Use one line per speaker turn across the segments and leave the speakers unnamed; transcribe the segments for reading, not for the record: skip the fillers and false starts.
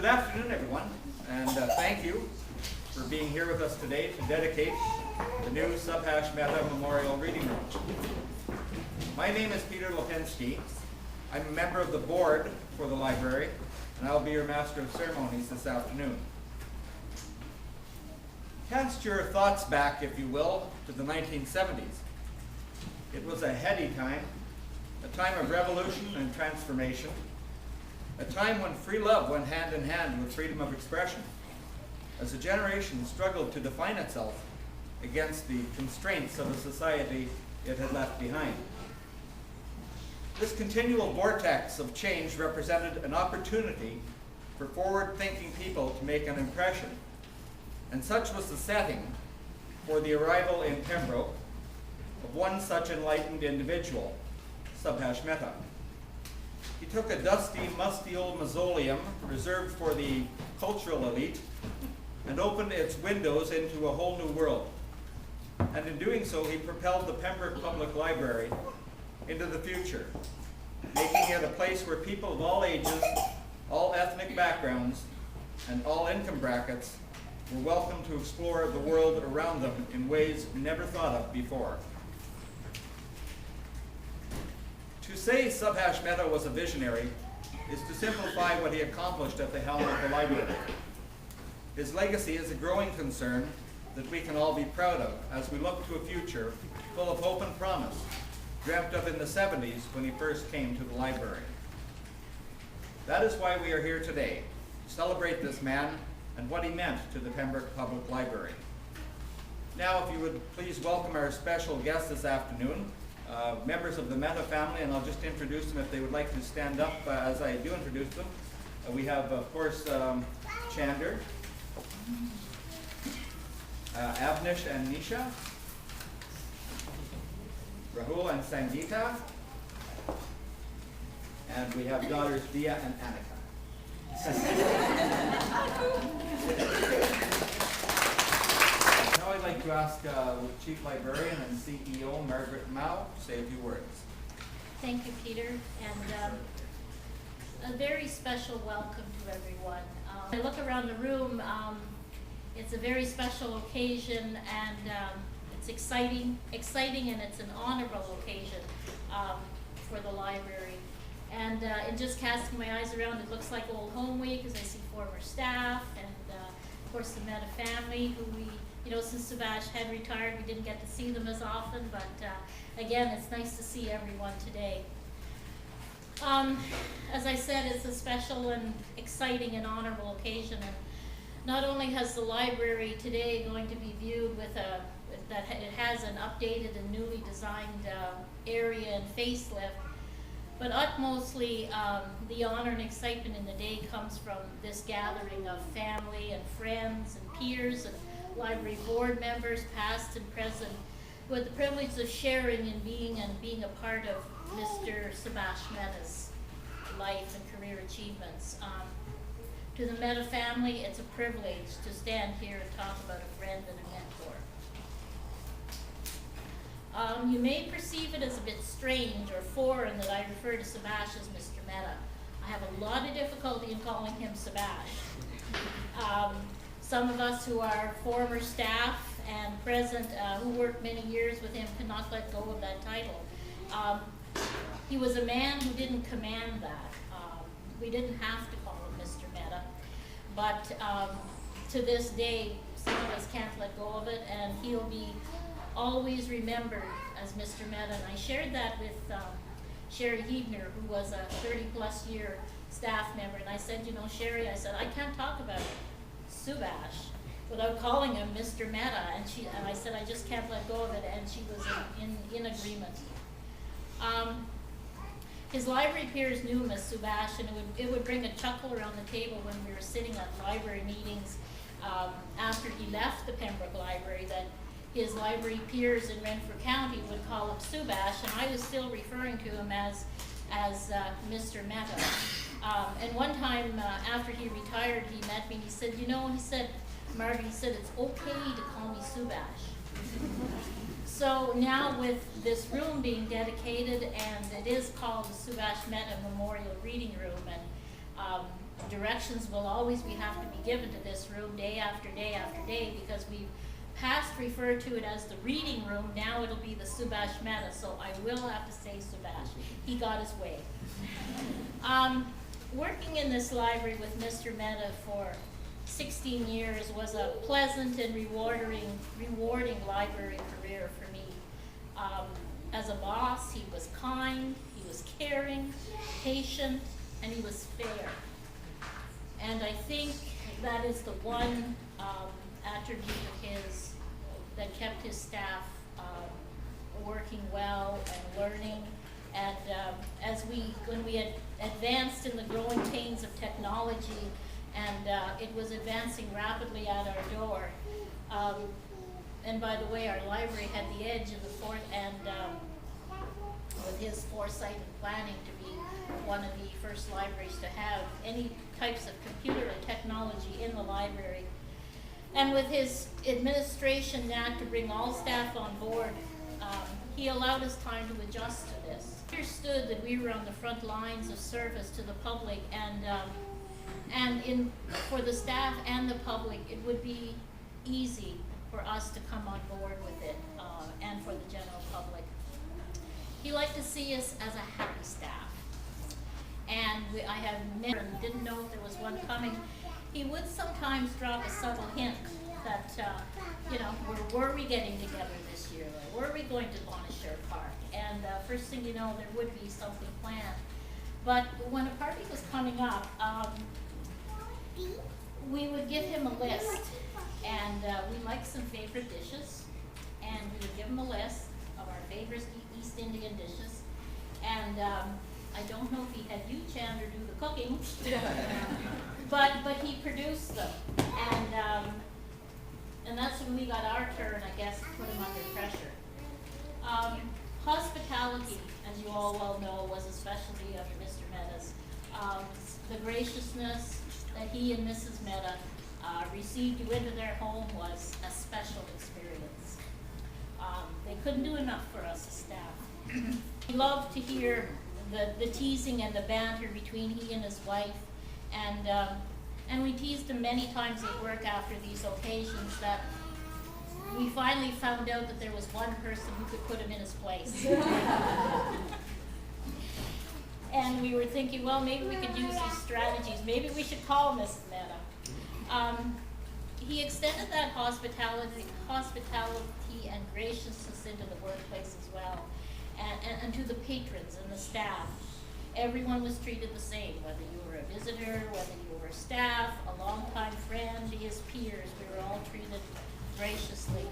Good afternoon, everyone, and thank you for being here with us today to dedicate the new Subhash Mehta Memorial Reading Room. My name is Peter Lipinski. I'm a member of the board for the library, and I'll be your Master of Ceremonies this afternoon. Cast your thoughts back, if you will, to the 1970s. It was a heady time, a time of revolution and transformation, a time when free love went hand in hand with freedom of expression, as a generation struggled to define itself against the constraints of a society it had left behind. This continual vortex of change represented an opportunity for forward-thinking people to make an impression, and such was the setting for the arrival in Pembroke of one such enlightened individual, Subhash Mehta. He took a dusty, musty old mausoleum reserved for the cultural elite and opened its windows into a whole new world. And in doing so, he propelled the Pembroke Public Library into the future, making it a place where people of all ages, all ethnic backgrounds, and all income brackets were welcome to explore the world around them in ways never thought of before. To say Subhash Mehta was a visionary is to simplify what he accomplished at the helm of the library. His legacy is a growing concern that we can all be proud of as we look to a future full of hope and promise, dreamt of in the 70s when he first came to the library. That is why we are here today, to celebrate this man and what he meant to the Pembroke Public Library. Now, if you would please welcome our special guest this afternoon, members of the Mehta family, and I'll just introduce them if they would like to stand up as I do introduce them. We have, of course, Chander, Avnish and Nisha, Rahul and Sangeeta, and we have daughters Dia and Annika. Now I'd like to ask Chief Librarian and CEO Margaret Mao to say a few words.
Thank you, Peter, and a very special welcome to everyone. I look around the room, it's a very special occasion, and it's exciting, and it's an honorable occasion for the library. And in just casting my eyes around, it looks like Old Home Week as I see former staff and, of course, the Mehta family, who we, since Subhash had retired, we didn't get to see them as often, but again, it's nice to see everyone today. As I said, it's a special and exciting and honorable occasion, and not only has the library today going to be viewed with that it has an updated and newly designed area and facelift, but utmostly, the honor and excitement in the day comes from this gathering of family and friends and peers and library board members, past and present, who had the privilege of sharing and being a part of Mr. Subhash Mehta's life and career achievements. To the Mehta family, it's a privilege to stand here and talk about a friend and a mentor. You may perceive it as a bit strange or foreign that I refer to Subhash as Mr. Mehta. I have a lot of difficulty in calling him Subhash. Some of us who are former staff and present, who worked many years with him, cannot let go of that title. He was a man who didn't command that. We didn't have to call him Mr. Mehta, but to this day, some of us can't let go of it, and he'll be always remembered as Mr. Mehta. And I shared that with Sherry Hebner, who was a 30-plus year staff member, and I said, Sherry, I said, I can't talk about Subhash without calling him Mr. Mehta, and I said, I just can't let go of it, and she was in agreement. His library peers knew him as Subhash, and it would bring a chuckle around the table when we were sitting at library meetings after he left the Pembroke Library, that his library peers in Renfrew County would call him Subhash, and I was still referring to him as Mr. Mehta. And one time after he retired, he met me and he said, Margaret, he said, it's okay to call me Subhash. So now with this room being dedicated, and it is called the Subhash Mehta Memorial Reading Room, and Directions will always have to be given to this room day after day after day, because we've past referred to it as the reading room. Now it'll be the Subhash Mehta, so I will have to say Subhash. He got his way. Working in this library with Mr. Mehta for 16 years was a pleasant and rewarding library career for me. As a boss, he was kind, he was caring, patient, and he was fair. And I think that is the one attribute of his that kept his staff working well and learning. And when we had advanced in the growing pains of technology, and it was advancing rapidly at our door. And by the way, our library had the edge in the fort, and with his foresight and planning to be one of the first libraries to have any types of computer and technology in the library. And with his administration knack to bring all staff on board, he allowed us time to adjust to this. He understood that we were on the front lines of service to the public, and for the staff and the public, it would be easy for us to come on board with it, and for the general public. He liked to see us as a happy staff. And I have never, didn't know if there was one coming. He would sometimes drop a subtle hint that, were we getting together this year? Or were we going to Bonachère Park? And first thing you know, there would be something planned. But when a party was coming up, we would give him a list. And we liked some favorite dishes. And we would give him a list of our favorite East Indian dishes. And I don't know if he had you, Chandler, do the cooking, but he produced them, and that's when we got our turn, I guess, to put him under pressure. Hospitality, as you all well know, was a specialty of Mr. Mehta's. The graciousness that he and Mrs. Mehta received you into their home was a special experience. They couldn't do enough for us as staff. We loved to hear the teasing and the banter between he and his wife, and we teased him many times at work after these occasions that we finally found out that there was one person who could put him in his place. And we were thinking, well, maybe we could use these strategies. Maybe we should call Mrs. Mehta. He extended that hospitality and graciousness into the workplace as well. And to the patrons and the staff. Everyone was treated the same, whether you were a visitor, whether you were staff, a longtime friend, his peers, we were all treated graciously.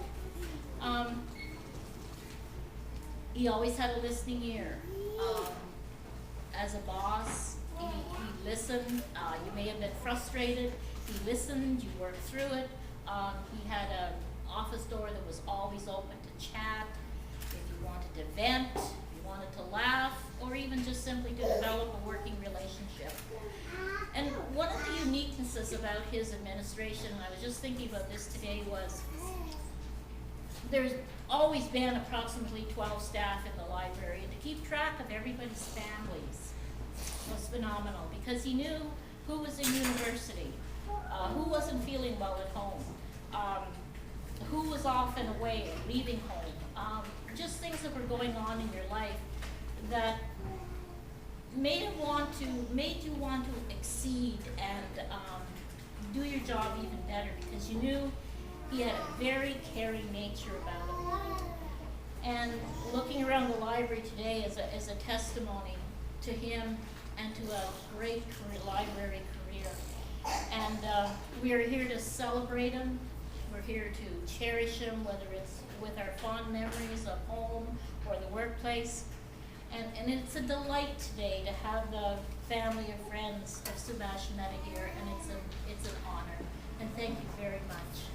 He always had a listening ear. As a boss, he listened. You may have been frustrated. He listened, you worked through it. He had an office door that was always open to chat. If you wanted to vent, you wanted to laugh, or even just simply to develop a working relationship. And one of the uniquenesses about his administration, and I was just thinking about this today, was there's always been approximately 12 staff in the library, and to keep track of everybody's families was phenomenal, because he knew who was in university, who wasn't feeling well at home, who was off and away, leaving home. Just things that were going on in your life that made you want to exceed and do your job even better, because you knew he had a very caring nature about him. And looking around the library today is a testimony to him and to a great library career. And we are here to celebrate him. We're here to cherish him, whether it's with our fond memories of home or the workplace. And it's a delight today to have the family and friends of Subhash Mehta here, and it's an honor. And thank you very much.